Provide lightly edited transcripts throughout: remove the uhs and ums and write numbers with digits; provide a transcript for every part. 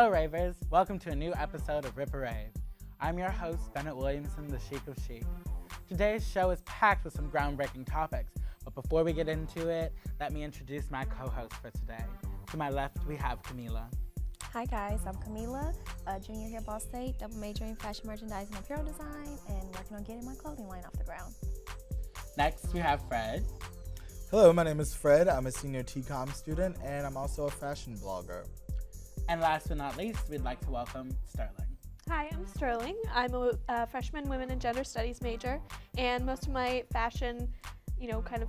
Hello Ravers, welcome to a new episode of Rip a Rave. I'm your host, Bennett Williamson, the Chic of Chic. Today's show is packed with some groundbreaking topics, but before we get into it, let me introduce my co-host for today. To my left, we have Camila. Hi guys, I'm Camila, a junior here at Ball State, double majoring in fashion merchandising and apparel design, and working on getting my clothing line off the ground. Next, we have Fred. Hello, my name is Fred. I'm a senior TCOM student, and I'm also a fashion blogger. And last but not least, we'd like to welcome Sterling. Hi, I'm Sterling. I'm a freshman women and gender studies major, and most of my fashion, kind of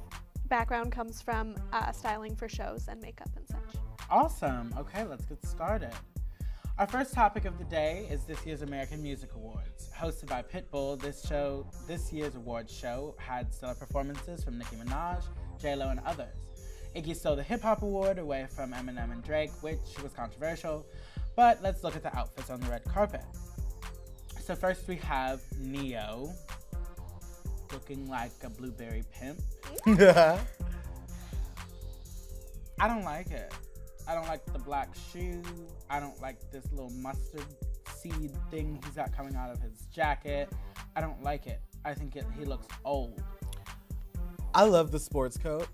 background comes from styling for shows and makeup and such. Awesome. Okay, let's get started. Our first topic of the day is this year's American Music Awards. Hosted by Pitbull, this year's awards show had stellar performances from Nicki Minaj, J-Lo, and others. Iggy stole the Hip Hop Award away from Eminem and Drake, which was controversial, but let's look at the outfits on the red carpet. So first we have Neo, looking like a blueberry pimp. I don't like it. I don't like the black shoe. I don't like this little mustard seed thing he's got coming out of his jacket. I don't like it. I think he looks old. I love the sports coat,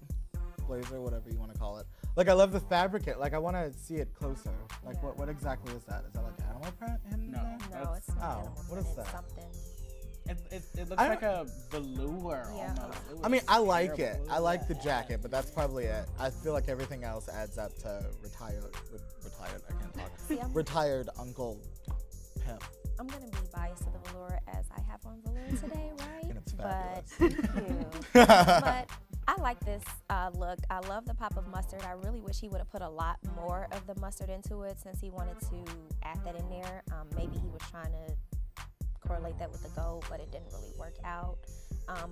blazer, whatever you want to call it. Like, I love the fabric. I want to see it closer. Like, Yeah. what exactly is that? Is that like animal print? No. No, it's not. Oh, what is that? Something. It looks like a velour Yeah. almost. It I mean, was I like it. terrible. I like the jacket, but that's probably it. I feel like everything else adds up to retired. I can't talk. See, Retired Uncle Pimp. I'm going to be biased to the velour as I have on velour today, right? And it's But fabulous. thank you. But I like this look. I love the pop of mustard. I really wish he would have put a lot more of the mustard into it since he wanted to add that in there. Maybe he was trying to correlate that with the gold, but it didn't really work out.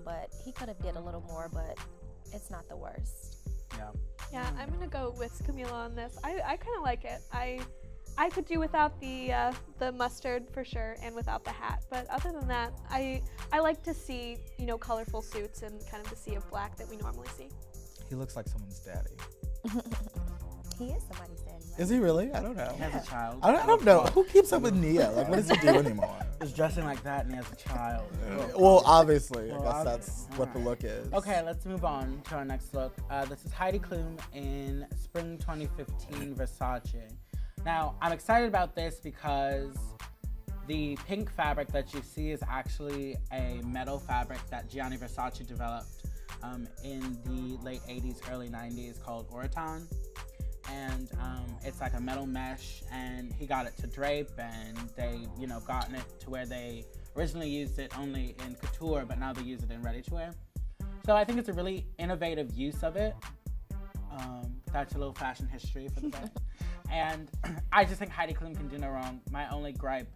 But he could have did a little more, but it's not the worst. Yeah, I'm gonna go with Camila on this. I kind of like it. I could do without the mustard for sure, and without the hat. But other than that, I like to see colorful suits and kind of the sea of black that we normally see. He looks like someone's daddy. He is somebody's daddy, right? Is he really? I don't know. He has a child. I don't know. Who keeps up with Nia? Like, what does he do anymore? He's dressing like that and he has a child. Well, obviously. Well, I guess that's obviously. what the look is. Okay, let's move on to our next look. This is Heidi Klum in Spring 2015 Versace. Now, I'm excited about this because the pink fabric that you see is actually a metal fabric that Gianni Versace developed in the late 80s, early 90s called Oraton. And it's like a metal mesh, and he got it to drape, and they, gotten it to where they originally used it only in couture, but now they use it in ready-to-wear. So I think it's a really innovative use of it. That's a little fashion history for the day. And I just think Heidi Klum can do no wrong. My only gripe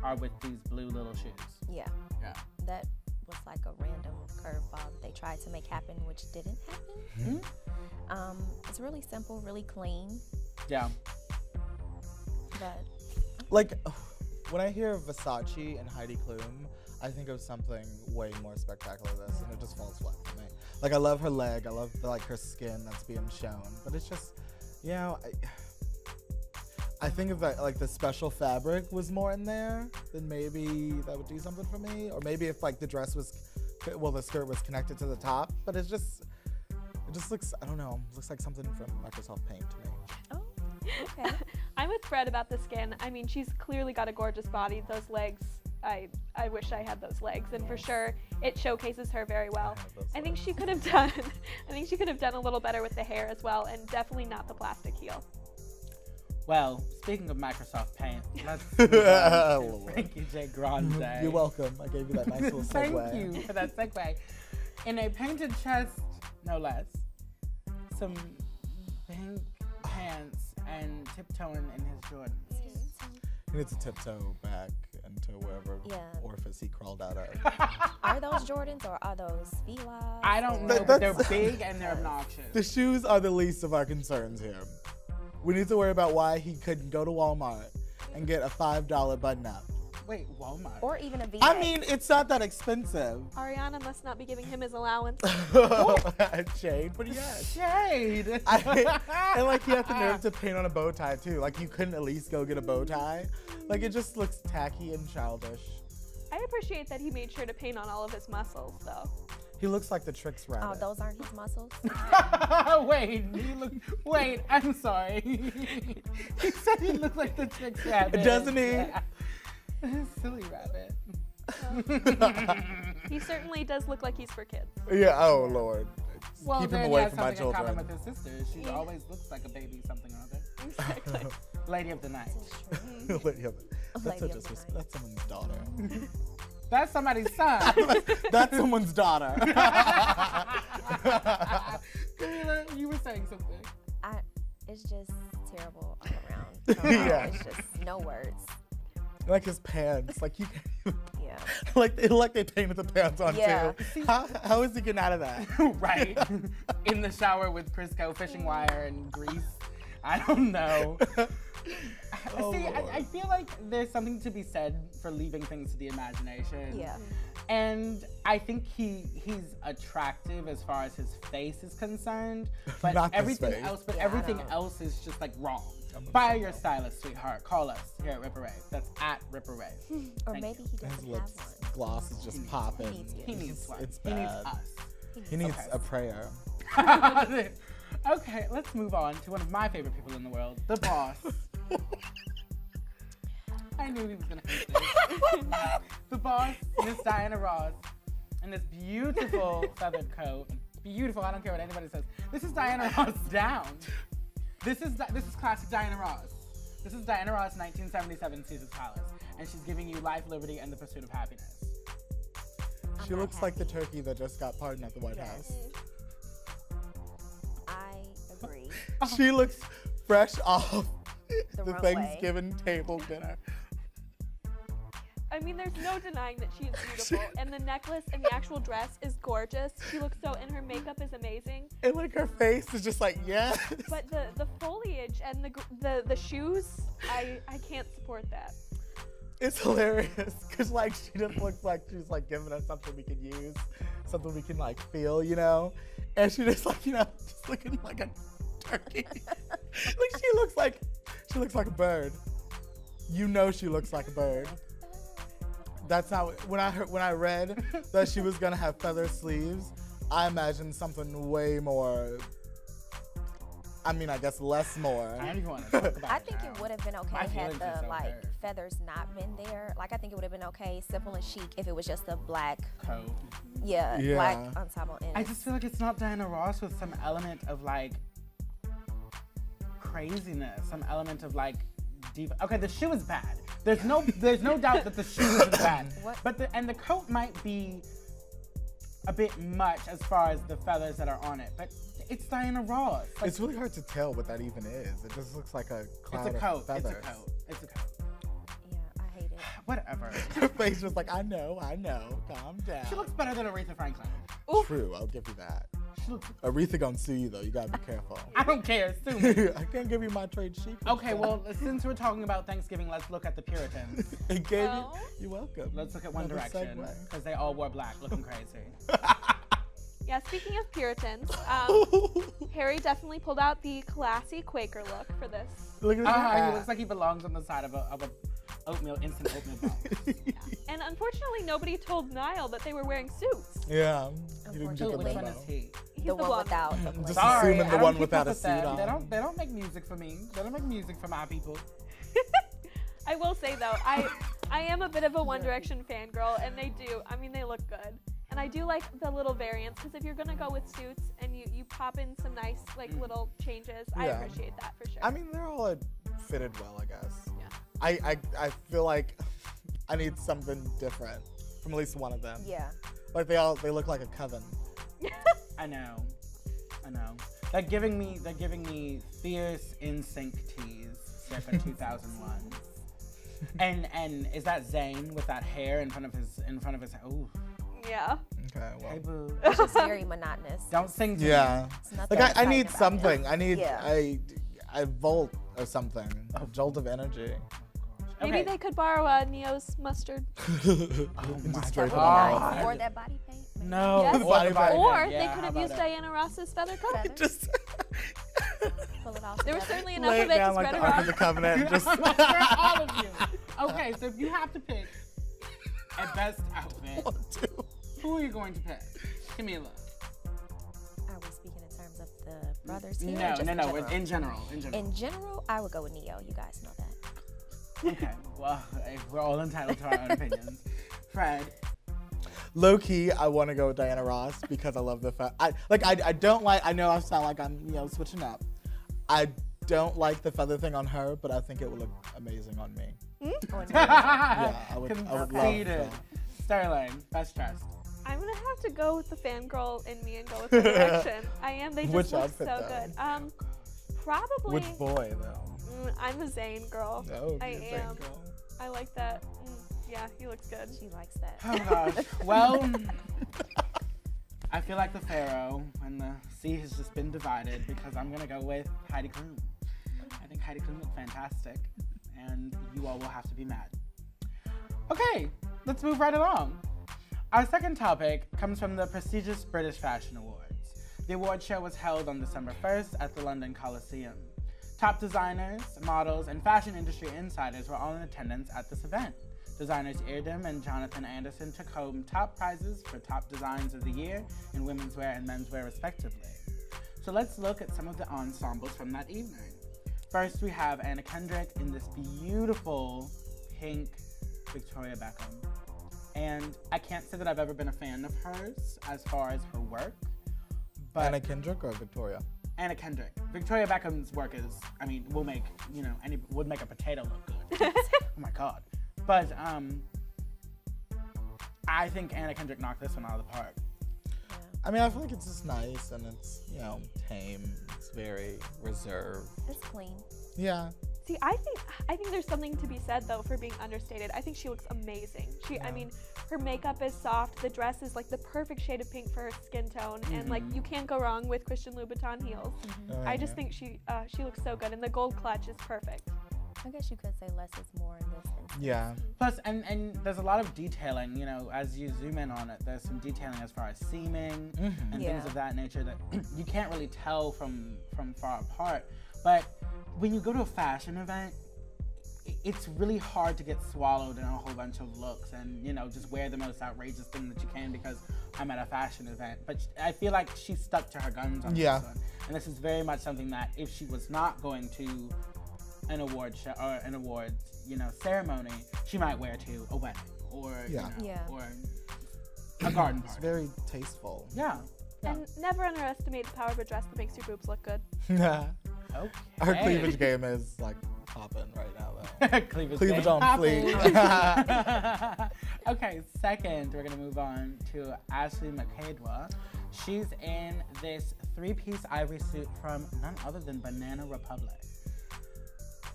are with these blue little shoes. Yeah. Yeah. That was like a random curveball that they tried to make happen, which didn't happen. It's really simple, really clean, Yeah. but Like, when I hear Versace and Heidi Klum, I think of something way more spectacular than this, and it just falls flat for me. Like, I love her leg, I love her skin that's being shown, but it's just, I think if the special fabric was more in there, then maybe that would do something for me. Or maybe if the the skirt was connected to the top, but it just looks, I don't know, looks like something from Microsoft Paint to me. oh, okay. I'm with Fred about the skin. I mean, she's clearly got a gorgeous body. Those legs, I wish I had those legs, and for Yes. sure it showcases her very well. I have those I think legs. she could have done a little better with the hair as well, and definitely not the plastic heel. Well, speaking of Microsoft Paint, let's move on to Lord. Frankie J. Grande. You're welcome. I gave you that nice little segue. Thank you for that segue. In a painted chest, no less, some pink pants and tiptoeing in his Jordans. He needs to tiptoe back into wherever Yeah. orifice he crawled out of. Are those Jordans or are those Filas? I don't or- know, but they're That's- big and they're obnoxious. The shoes are the least of our concerns here. We need to worry about why he couldn't go to Walmart and get a $5 button-up Wait, Walmart. Or even a VA. I mean, it's not that expensive. Ariana must not be giving him his allowance. Shade, but yes. Shade. And like he had the nerve to paint on a bow tie too. Like you couldn't at least go get a bow tie. Like it just looks tacky and childish. I appreciate that he made sure to paint on all of his muscles, though. He looks like the Trix Oh, rabbit. those aren't his muscles? Wait, I'm sorry. He said he looked like the Trix rabbit. Doesn't he? Yeah. Silly rabbit. He certainly does look like he's for kids. Yeah. Oh Lord. Well, Keep him then he away has from my something in common children. with his sister. She Yeah. always looks like a baby something or other. Exactly. Lady of the night. That's Lady a of the disrespect. night. That's someone's daughter. That's somebody's son. That's someone's daughter. Camila, you were saying something. It's just terrible all around. Yeah. It's just no words. Like his pants. Like you. Yeah. Like they painted the pants on Yeah. too. How is he getting out of that? Right. In the shower with Crisco fishing wire and grease. I don't know. Oh, See, Lord. I feel like there's something to be said for leaving things to the imagination. Yeah. And I think he's attractive as far as his face is concerned, but Not this everything face. else, but Yeah, I everything don't- else is just like wrong. I'm Fire upset your about stylist, sweetheart. Call us here at Ripper Rave. That's at Ripper Rave. Or Thank maybe you. he His doesn't have lips one. gloss is just popping. needs it. He needs one. It's He needs bad. us. He needs Okay. a prayer. Okay, let's move on to one of my favorite people in the world, the boss. I knew he was gonna hate this. The boss, Miss Diana Ross, in this beautiful feathered coat. Beautiful. I don't care what anybody says. This is Diana Ross down. This is classic Diana Ross. This is Diana Ross, 1977 Caesar's Palace, and she's giving you life, liberty, and the pursuit of happiness. She not looks like the happy. turkey that just got pardoned at the White Yes. House. I agree. She looks fresh off the runway. Thanksgiving table dinner. I mean, there's no denying that she is beautiful, and the necklace and the actual dress is gorgeous. She looks so, and her makeup is amazing. And like her face is just like, yes. But the foliage and the shoes, I can't support that. It's hilarious because like she just looks like she's like giving us something we can use, something we can like feel, you know. And she just like, you know, just looking like a turkey. Like she looks like a bird. You know she looks like a bird. That's how when I read that she was gonna have feather sleeves, I imagined something way more. I mean, I guess less more. I don't even want to talk about I it think now. it would have been My okay had feelings are the so like hurt. feathers not been there. Like I think it would have been okay, simple and chic, if it was just a black, Coat. yeah. black ensemble. And I just feel like it's not Diana Ross with some element of like craziness, some element of like diva. Okay, the shoe is bad. There's no doubt that the shoe is bad. What? But the coat might be a bit much as far as the feathers that are on it. But it's Diana Ross. Like, It's really hard to tell what that even is. It just looks like a cloud it's a coat. of feathers. It's a coat. It's a coat. yeah, I hate it. Whatever. Her face was like, I know, calm down. She looks better than Aretha Franklin. True, I'll give you that. She looks. Aretha gonna sue you though. You gotta be careful. I don't care. Sue me. I can't give you my trade secret. Okay, well, since we're talking about Thanksgiving, let's look at the Puritans. It gave Well. you. You're welcome. Let's look at One Another Direction, segue. because they all wore black, looking crazy. Yeah, speaking of Puritans, Harry definitely pulled out the classy Quaker look for this. Look at his He hat. looks like he belongs on the side of a instant oatmeal box. And unfortunately, nobody told Niall that they were wearing suits. Yeah. He didn't get Ooh, the which one memo. is he? He's The the one blonde. without the I'm blade. just Sorry, assuming I the don't one keep without up a with suit them. on. They don't make music for me. They don't make music for my people. I will say though, I am a bit of a One Direction fangirl, and they look good. And I do like the little variants, because if you're gonna go with suits and you pop in some nice like little changes, I Yeah. appreciate that for sure. I mean, they're all fitted well, I guess. Yeah. I feel like I need something different from at least one of them. Yeah. Like they look like a coven. I know. They're giving me fierce NSYNC tees, circa 2001. And is that Zayn with that hair in front of his? Ooh, Yeah. Okay, well. hey boo. It's just very monotonous. Don't sing to me. Yeah. It's nothing Like I exciting need about it. something. I need Yeah. a volt or something. A jolt of energy. Maybe Okay. they could borrow Neo's mustard. Oh my Just That would spray be it on God. nice. Or that body paint. maybe. No. Yes. Or the Body body paint. Or paint. they Yeah, could how have about used it? Diana Ross's feather coat. Feathers. Just Pull it all There was together. certainly enough lay of it it to down like spread the Ark of around. the Covenant. Just For all of you. Okay, so if you have to pick a best outfit, who are you going to pick? Camila. Are we speaking in terms of the brothers here? or No, just no, in no. general? In general. In general. In general, I would go with Neo. You guys know that. Okay. Well, we're all entitled to our own opinions. Fred. low key, I want to go with Diana Ross because I love the fact. I don't like. I know I sound like I'm switching up. I don't like the feather thing on her, but I think it would look amazing on me. Or Neo. Yeah, I would love Conceded. that. Sterling, best dressed. I'm gonna have to go with the fangirl in me and go with the direction. I am. They just Which look outfit, so though? good. Probably. Which boy though? I'm a Zayn girl. No, I you're saying am. girl. I like that. Yeah, he looks good. She likes that. Oh gosh. Well, I feel like the Pharaoh and the sea has just been divided because I'm gonna go with Heidi Klum. I think Heidi Klum looked fantastic, and you all will have to be mad. Okay, let's move right along. Our second topic comes from the prestigious British Fashion Awards. The award show was held on December 1st at the London Coliseum. Top designers, models, and fashion industry insiders were all in attendance at this event. Designers Irdem and Jonathan Anderson took home top prizes for top designs of the year in women's wear and menswear respectively. So let's look at some of the ensembles from that evening. First, we have Anna Kendrick in this beautiful pink Victoria Beckham. And I can't say that I've ever been a fan of hers as far as her work, but Anna Kendrick or Victoria? Anna Kendrick. Victoria Beckham's work is, I mean, would make a potato look good. Oh my God. But I think Anna Kendrick knocked this one out of the park. I mean, I feel like it's just nice and it's, tame. It's very reserved. It's clean. Yeah. See, I think there's something to be said though for being understated. I think she looks amazing. I mean, her makeup is soft. The dress is like the perfect shade of pink for her skin tone, and like you can't go wrong with Christian Louboutin heels. Oh, I just yeah. think she looks so good, and the gold clutch is perfect. I guess you could say less is more in this instance. Yeah. Plus, and there's a lot of detailing, as you zoom in on it, there's some detailing as far as seaming and Yeah. things of that nature that you can't really tell from far apart. But when you go to a fashion event, it's really hard to get swallowed in a whole bunch of looks and, just wear the most outrageous thing that you can because I'm at a fashion event. But I feel like she stuck to her guns on Yeah. this one. And this is very much something that if she was not going to an award show or an awards, ceremony, she might wear to a wedding or, Yeah. Yeah. or a garden It's party. very tasteful. Yeah. And never underestimate the power of a dress that makes your boobs look good. Her Okay. cleavage game is like popping right now though. Cleavage Cleavage game on popping. fleek. Okay, second, we're gonna move on to Ashley McCadwa. She's in this three-piece ivory suit from none other than Banana Republic.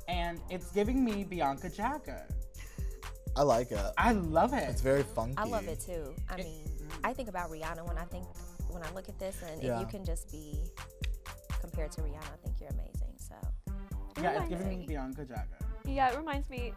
And it's giving me Bianca Jagger. I like it. I love it. It's very funky. I love it too. I mean, I think about Rihanna when I look at this, and Yeah. if you can just be compared to Rihanna, I think you're amazing. So Yeah, it's reminds giving me me- Bianca Jagger. Yeah, it reminds me,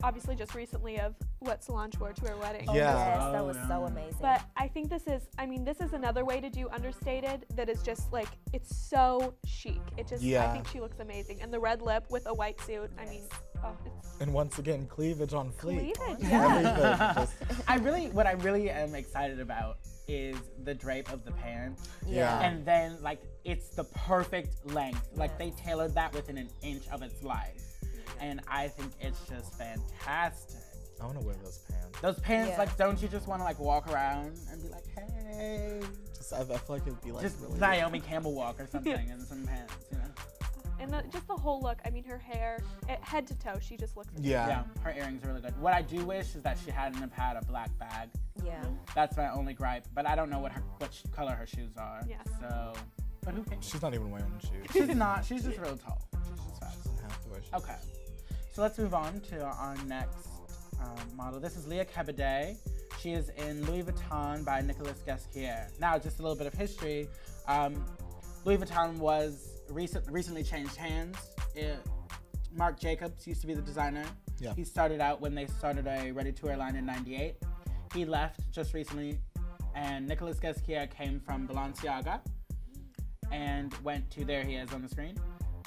obviously just recently of what Solange wore to her wedding. Yeah. yes, Oh, that was so yeah. amazing. But I think this is another way to do understated that is just like, it's so chic. I Yeah. think she looks amazing. And the red lip with a white suit, I mean, it's And once again, cleavage on fleek. cleavage, yeah. Everything. What I really am excited about is the drape of the pants. Yeah. And then, it's the perfect length. Like, Yes. they tailored that within an inch of its life. And I think it's just fantastic. I want to wear those pants. Those pants, Yeah. don't you just want to, walk around and be like, hey? I feel like it'd be like Just really. Naomi Campbell walk or something in some pants, and just the whole look. I mean, her hair, head to toe, she just looks amazing. Yeah. Yeah, her earrings are really good. What I do wish is that she hadn't have had a black bag. yeah, That's my only gripe. But I don't know what color her shoes are. Yes. So, but who cares? She's not even wearing shoes. She's not. She's just real tall. She's just fat. She doesn't have to wear shoes. Okay. So let's move on to our next model. This is Leah Kebedet. She is in Louis Vuitton by Nicolas Ghesquiere. Now, just a little bit of history. Louis Vuitton was recently changed hands. Marc Jacobs used to be the designer. Yeah. He started out when they started a ready-to-wear line in '98. He left just recently, and Nicolas Ghesquiere came from Balenciaga and went to, there he is on the screen,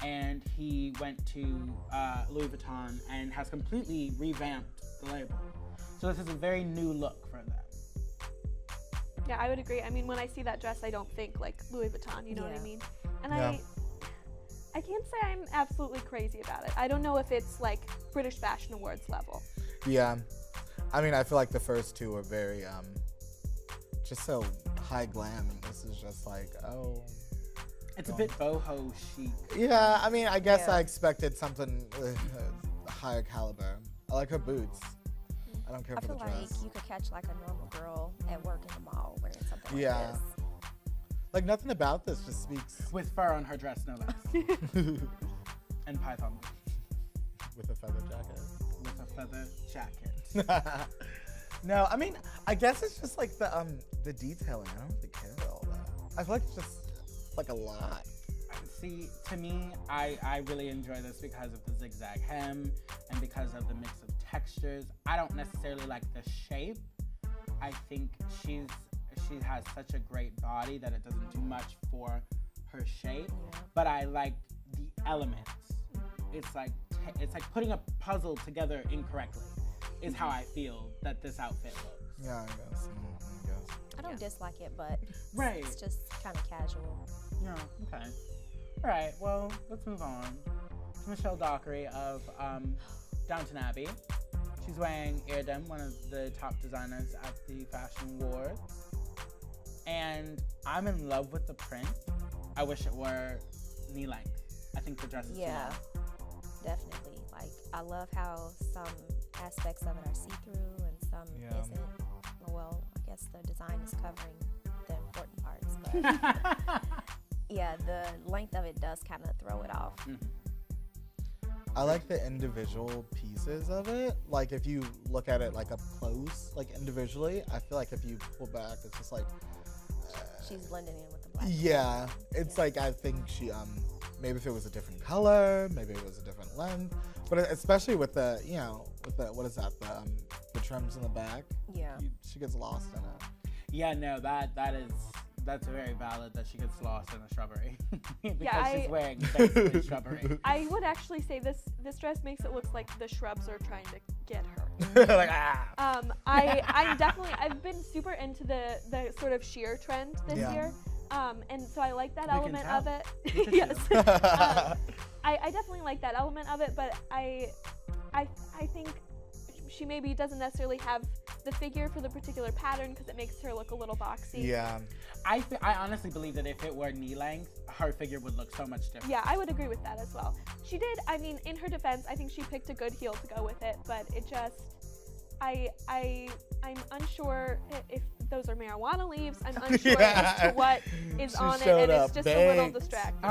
and he went to Louis Vuitton and has completely revamped the label. So this is a very new look for them. Yeah, I would agree. I mean, when I see that dress, I don't think like Louis Vuitton, you know what I Yeah. mean? And Yeah. I can't say I'm absolutely crazy about it. I don't know if it's like British Fashion Awards level. Yeah. I mean, I feel like the first two were very, just so high glam, and this is just like, oh. It's a bit boho chic. Yeah, I mean, I guess Yeah. I expected something higher caliber. I like her boots. I don't care I for the feel like dress. you could catch like a normal girl at work in the mall wearing something like Yeah. this. Like, nothing about this just speaks With fur on her dress, no less. And python with a feather jacket. with a feather jacket. No, I mean, I guess it's just like the detailing. I don't really care about all that. I feel like it's just like a lot. See, to me, I really enjoy this because of the zigzag hem and because of the mix of textures. I don't necessarily like the shape. I think she has such a great body that it doesn't do much for her shape. Yeah. But I like the elements. It's like putting a puzzle together incorrectly is how I feel that this outfit looks. Yeah, I guess. I don't dislike it, but Right. it's just kind of casual. Yeah, okay. All right, well, let's move on to Michelle Dockery of Downton Abbey. She's wearing Eardem, one of the top designers at the Fashion Awards. And I'm in love with the print. I wish it were knee length. I think the dress is too Yeah, long. definitely. Like, I love how some aspects of it are see-through and some Yeah. isn't. Well, I guess the design is covering the important parts, but yeah, the length of it does kind of throw it off. I like the individual pieces of it. Like, if you look at it like up close, like individually, I feel like if you pull back, it's just like, She's blending in with the black. yeah, it's Yeah. like, I think she, maybe if it was a different color, maybe it was a different length, but especially with the, you know, with the, what is that, the trims in the back, Yeah. she gets lost in it. Yeah, no, that's very valid that she gets lost in a shrubbery. Because I- she's wearing basically shrubbery. I would actually say this dress makes it look like the shrubs are trying to get her. Like, ah. I've been super into the sort of sheer trend this Yeah. year. And so I like that We can element tell. of it. Look at Yes. you. I definitely like that element of it, but I think she maybe doesn't necessarily have the figure for the particular pattern because it makes her look a little boxy. Yeah. I honestly believe that if it were knee length, her figure would look so much different. Yeah, I would agree with that as well. She did, I mean, in her defense, I think she picked a good heel to go with it, but it just, I'm unsure if those are marijuana leaves. I'm unsure Yeah. as to what is She on it, showed and it's up just a little baked. distracting.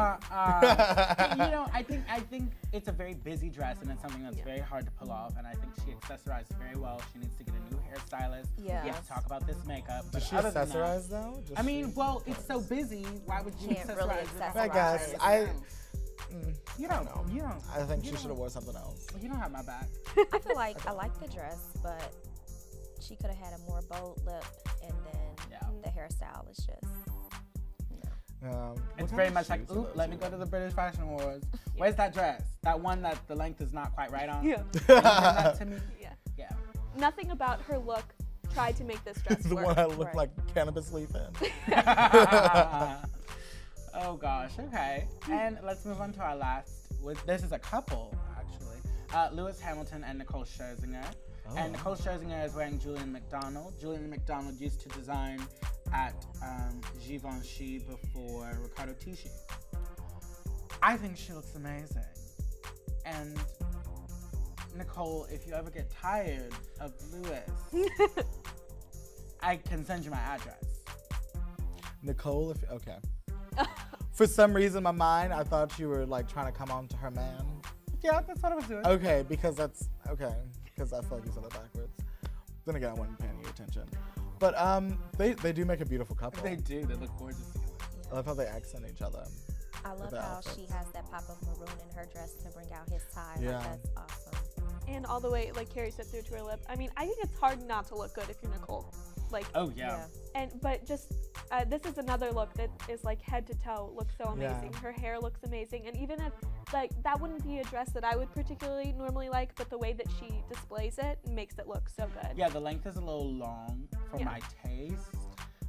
You know, I think it's a very busy dress and it's something that's Yeah. very hard to pull off. And I think she accessorizes very well. She needs to get a new hairstylist. Yeah. We have to talk about this makeup. But Does she other than that- accessorize though? Does I mean, she? well, it's so busy. Why would you Can't really accessorize it? accessorize. I guess You I don't don't. know. You don't. I think you she should don't- have wore something else. You don't have my back. I feel like I like the dress, but she could have had a more bold lip, and then Yeah. the hairstyle is just no. It's very much like, oop, let me go to the British Fashion Awards. Where's that dress? That one that the length is not quite right on? Yeah. Can you bring that to me? Yeah. Yeah. Nothing about her look tried to make this dress the work. one I look Right. like cannabis leaf in. Oh gosh, okay. And let's move on to our last. This is a couple, actually. Lewis Hamilton and Nicole Scherzinger. And Nicole Scherzinger is wearing Julian McDonald. Julian McDonald used to design at Givenchy before Riccardo Tisci. I think she looks amazing. And Nicole, if you ever get tired of Lewis, I can send you my address. Nicole, okay. For some reason, in my mind, I thought you were like trying to come on to her man. Yeah, that's what I was doing. Okay, because that's okay. Because I feel like you said it backwards. Then again, I wasn't paying you attention. But they do make a beautiful couple. They do. They look gorgeous together. I love how they accent each other. I love the how outfits. she has that pop of maroon in her dress to bring out his tie. Yeah. Like, that's awesome. and all the way, like Carrie said, through to her lip. I mean, I think it's hard not to look good if you're Nicole. Like, Oh yeah. but just this is another look that is like head to toe looks so amazing. Yeah. Her hair looks amazing, and even if like that wouldn't be a dress that I would particularly normally like, but the way that she displays it makes it look so good. Yeah, the length is a little long for Yeah. my taste.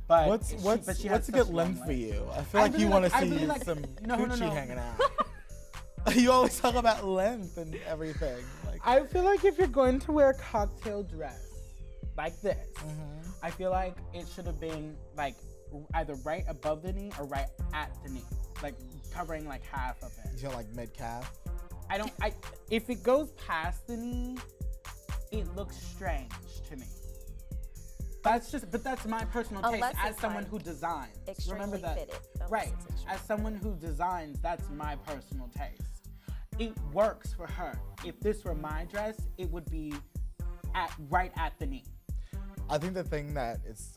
But What's she has a such good long length for legs. you? I feel I like really you want to like- I see really like- some no, coochie hanging out. You always talk about length and everything. Like, I feel like if you're going to wear a cocktail dress like this, I feel like it should have been like either right above the knee or right at the knee, like covering like half of it. you know, like mid calf. If it goes past the knee, it looks strange to me. But that's my personal taste Unless as it's, someone like, who designs. Extremely Remember that, fitted. Unless right? it's extremely As someone who designs, that's my personal taste. It works for her. If this were my dress, it would be right at the knee. I think the thing that is,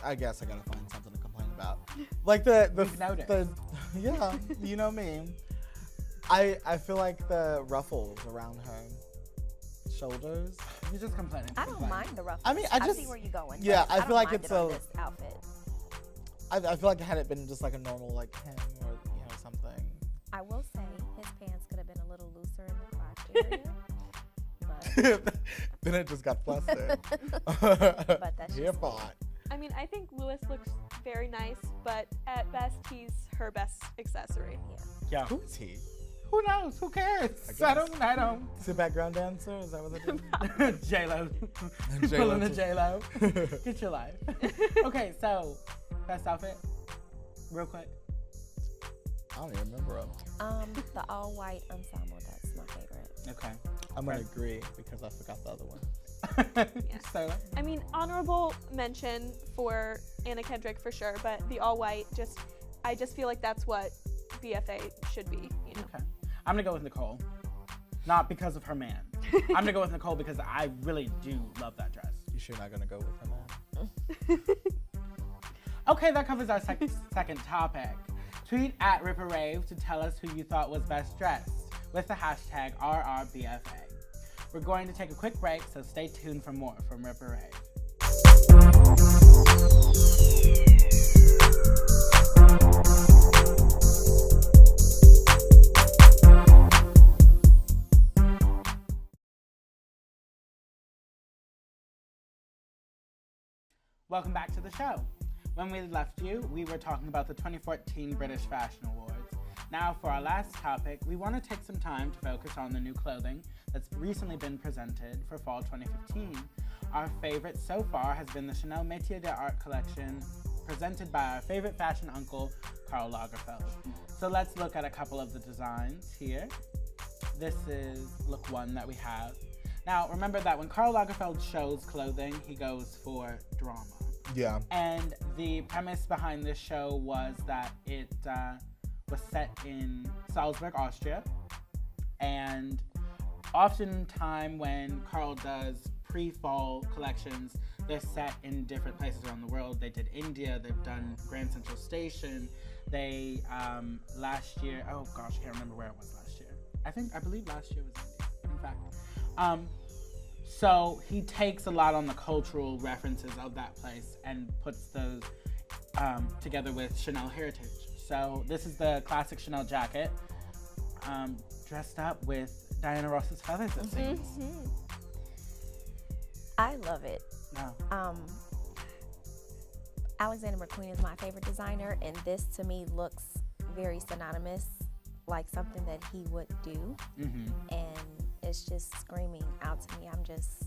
I guess I gotta find something to complain about. Like the We've noticed. yeah, you know me. I feel like the ruffles around her shoulders. You're just complaining. I don't mind the ruffles. I mean, I see just- where you're going. yeah, but I feel don't like mind it's it on a- this outfit. I feel like had it been just like a normal like hem or something. I will say his pants could have been a little looser in the crotch area. but Then it just got flustered. But that's Your just me. fault. I mean, I think Lewis looks very nice, but at best, he's her best accessory. Yeah. Who is he? Who knows? Who cares? I I don't. Is he a background dancer? Is that what they're doing? J-Lo. J-Lo Pulling the too. J-Lo. Get your life. Okay, so best outfit, real quick. I don't even remember him. The all white ensemble, that's my favorite. Okay. I'm gonna Right. agree because I forgot the other one. So I mean, honorable mention for Anna Kendrick for sure, but the all white, I just feel like that's what BFA should be, you know. okay. I'm gonna go with Nicole. Not because of her man. I'm gonna go with Nicole because I really do love that dress. You sure not gonna go with her, man? Okay, that covers our second topic. Tweet at Ripper Rave to tell us who you thought was best dressed with the hashtag RRBFA. We're going to take a quick break, so stay tuned for more from Ripper Rave. Welcome back to the show. When we left you, we were talking about the 2014 British Fashion Awards. Now, for our last topic, we want to take some time to focus on the new clothing that's recently been presented for fall 2015. Our favorite so far has been the Chanel Métier d'Art collection, presented by our favorite fashion uncle, Karl Lagerfeld. So let's look at a couple of the designs here. This is look one that we have. Now, remember that when Karl Lagerfeld shows clothing, he goes for drama. Yeah. And the premise behind this show was that it was set in Salzburg, Austria. And oftentimes when Karl does pre-fall collections, they're set in different places around the world. They did India, they've done Grand Central Station. They, last year, oh gosh, I can't remember where it was last year. I believe last year was India, in fact. So he takes a lot on the cultural references of that place and puts those together with Chanel heritage. So this is the classic Chanel jacket, dressed up with Diana Ross's feathers, it seems. I love it. No. Alexander McQueen is my favorite designer, and this to me looks very synonymous, like something that he would do. Mm-hmm. And it's just screaming out to me. I'm just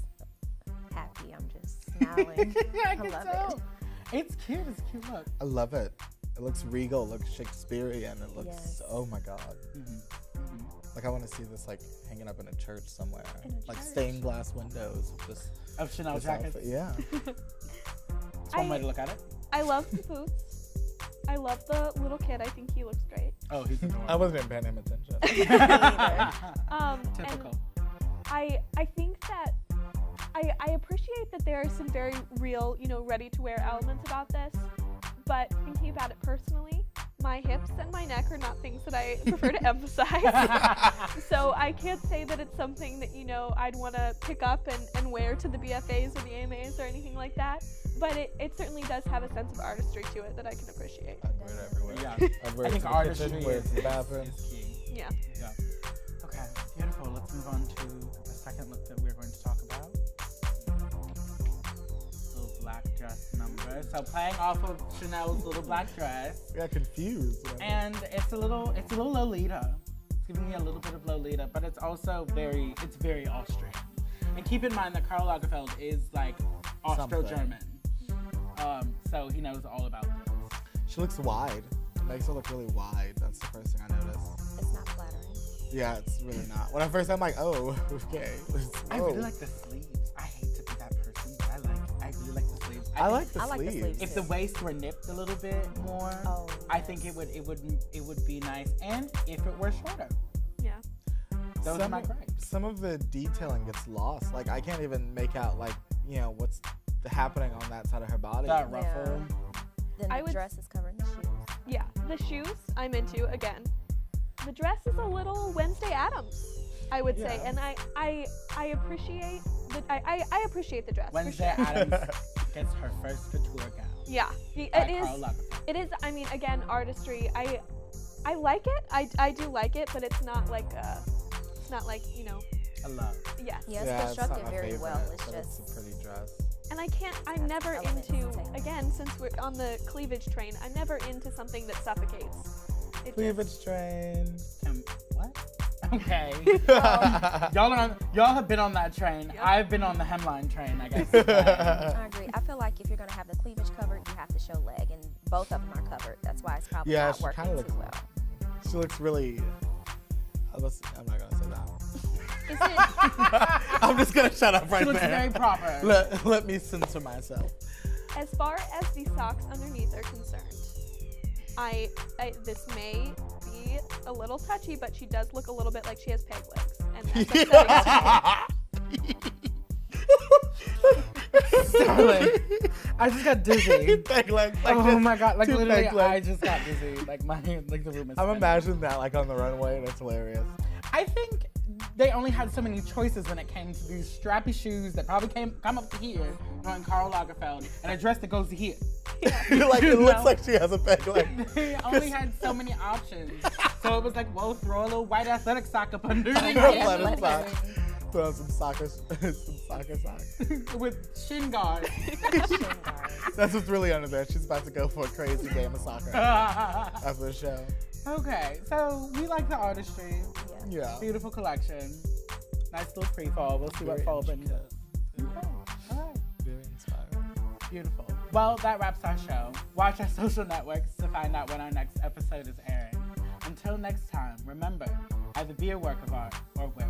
happy. I'm just smiling. I can love tell. it. It's cute. It's a cute look. I love it. It looks regal, it looks Shakespearean, it looks, Yes. oh my God. Mm-hmm. Like I want to see this like hanging up in a church somewhere. In a Like church. stained glass windows with this, Of Chanel this jackets. outfit. Yeah. It's one way to look at it. I love the boots. I love the little kid. I think he looks great. Oh, he's adorable. I wasn't even paying him attention. Typical. And I think that I appreciate that there are some very real, ready to wear elements about this. But thinking about it personally, my hips and my neck are not things that I prefer to emphasize. So I can't say that it's something that, you know, I'd want to pick up and wear to the BFAs or the AMAs or anything like that. But it certainly does have a sense of artistry to it that I can appreciate. I'd wear it everywhere. Yeah. I'd wear I it think to the artistry kitchen, wear it to the is bathroom. key. Yeah. Yeah. Okay, beautiful. Let's move on to the second look that we're going to talk about. Little black dress number. So playing off of Chanel's little black dress. I got confused. And it's a little Lolita. It's giving me a little bit of Lolita, but it's also very Austrian. And keep in mind that Karl Lagerfeld is like Austro-German. So he knows all about this. She looks wide. It makes her look really wide. That's the first thing I noticed. It's not flattering. Yeah, it's really not. When I first, I'm like, oh, okay. I really like the sleeves. I hate to be that person, but I really like the sleeves. I like the I like the sleeves. sleeves. If the waist were nipped a little bit more, Oh, I think it would be nice. And if it were shorter, Yeah. those are my gripes. Some of the detailing gets lost. Like, I can't even make out, like, you know, what's happening on that side of her body. That ruffle. Then I the would- dress is covering the shoes. Yeah. The shoes I'm into again. The dress is a little Wednesday Addams, I would say, Yeah. and I appreciate I appreciate the dress. for Wednesday sure. Addams gets her first couture gown. Yeah. by It is. Karl Lagerfeld. It is. I mean, again, artistry. I like it. I do like it, but it's not like you know. I love. Yes. Yeah, it's Yeah, constructed not my very favorite, well. It's but just it's a pretty dress. And I'm Has never elements into, to take. again, since we're on the cleavage train, I'm never into something that suffocates. It Cleavage train. What? Okay. Y'all have been on that train. Yep. I've been on the hemline train, I guess. I agree. I feel like if you're gonna have the cleavage covered, you have to show leg, and both of them are covered. That's why it's probably Yeah, not she working kinda too looks- well. She looks really. I'm not gonna say that. Is it, I'm just gonna shut up right She looks there. very proper. Let me censor myself. as far as the socks underneath are concerned, I this may be a little touchy, but she does look a little bit like she has peg legs, and that's upsetting to me. Darling, I just got dizzy. Peg legs. Like Oh this, my god! Like two literally, peg I legs. just got dizzy. Like the room is. I'm spinning. imagining that like on the runway, and it's hilarious. I think they only had so many choices when it came to these strappy shoes that probably come up to here, knowing Karl Lagerfeld, and a dress that goes to here. Like it looks like she has a peg leg. They only had so many options, so it was like, well, throw a little white athletic sock up underneath Athletic it socks. Put on some soccer socks. with shin guards. That's what's really under there. She's about to go for a crazy game of soccer after the show. Okay, so we like the artistry. Yeah. Beautiful collection. Nice little pre-fall. We'll see what Very fall brings us. intricate. Okay, all right. Very inspiring. Beautiful. Well, that wraps our show. Watch our social networks to find out when our next episode is airing. Until next time, remember, either be a work of art or wear